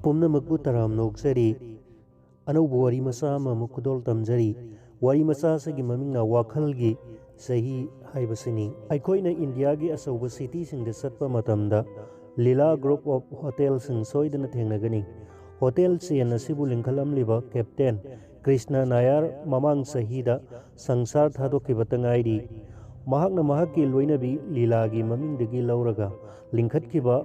पुमनमकु तराम नोक्सरी अनौब वारी मसा अमु खुदोल तमजरी वारी मसा सगी ममिंगना वाखलगी सही हाइबसिनी अखोइना इंडिया की असौब सिटी सिंग दे सत्पा मतमदा लीला ग्रुप ऑफ होटल सिंग सोइदना थेंगनगनी होटल चेन असिबु लिंखलमलिबा कैप्टन कृष्णा नायर ममांग सहीदा संसार थादोखिबता ngairi mahakna mahakki loinabi लीलागी ममिंगदगी लौरगा लिंखतखिबा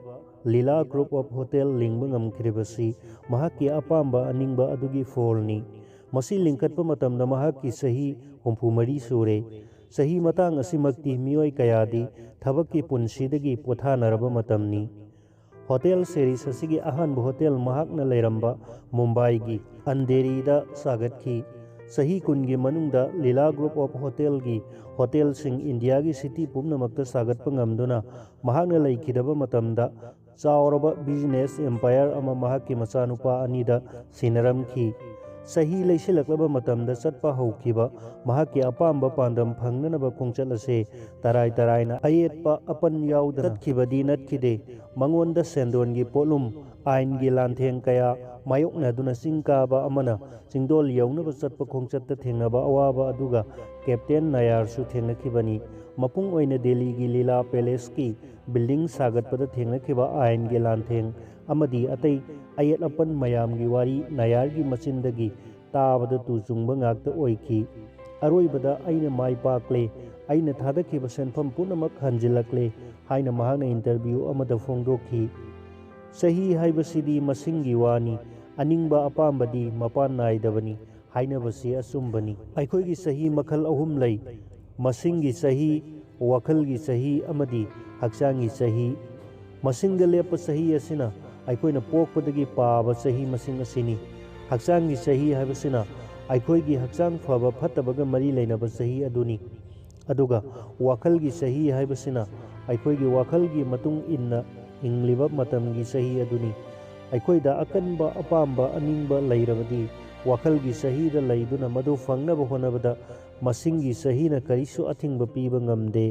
लीला ग्रुप ऑफ होटल लिंगबा ngamkhiribasi mahakki apamba aningba adugi फोलनी मसी लिंखतपा मतमदा mahakki सही 34 सूरे सही मतंग असिमक्ति मियोय कयादी थबक्की पुनसीदगी पोथानरबा मतमनी होटल सेरीस असिगी अहानब होटल महाकना लेरंबा मुंबई की अंधेरीदा सागतखी सही कुनगी मनुंगदा लीला ग्रुप ऑफ होटल की होटल सिंग इंडिया की सिटी पुमनमक्ता सागतपा ngamduna महाकना लेखिदबा मतमदा चावरबा बिजनेस एम्पायर अमा महाकि मचानुपा अनिदा सिनरमखी सही लेसिलक्लबा मतमदा चटपा हौखिबा महाकि अपाम्बा पांदम फंगनबा खोंचलसे तराई तराइना अयेतपा अपन याउद तत्खिबदी नत्खिदे मंगोंदा सेंदोनगी पोलुम आइनगी लांथेंग कया मायोकनादुना चिंकाबा अमना चिंगदोल यौनबा चटपा खोंचत्ता थेंगनबा अवाबा अदुगा कैप्टन नायारसु थेंगनखिबनी मपुंग ओइना दिल्ली की लीला पैलेस की बिल्डिंग सागतपदा थेंगनखिबा आइनगी लांथेंग अमदी अतई अयेत अपन मयामगी वारी नायारगी मचिंदगी ताबदा तुचुंगबा ngakta ओइखी अरोइबदा अइना माइ पाकले अइना थादखिबा सेनफम पुनमक हंजिलकले हाइना महाकना इंटरव्यू अमदा फोंदोखी सही हाइबसिदी मसिंगी वानी अनिंगबा अपाम्बदी मपान नाइदबनी हाइनबसी असुंबनी अखोइगी सही मखल अहुम लई मसिंगी सही वाखलगी सही अमदी हक्चांगी सही मसिंग लेप सही असिना अखोइना पोकपदगी पाबा सही मसिंग असिनी हक्चांगी सही हाइबसिना अखोइगी हक्चांग फबा फतबगा मरी लेनबा सही अदुनी अदुगा वाखलगी सही हाइबसिना अखोइगी वाखलगी मतुंग इन्ना हिंगलिबा मतमगी सही अदुनी अखोइदा अकनबा अपाम्बा अनिंगबा लैरबदी वाखलगी सहीदा लैदुना मदु फंगनबा होनबदा मसिंगी सहीना करिसु अथिंगबा पीबा ngamde।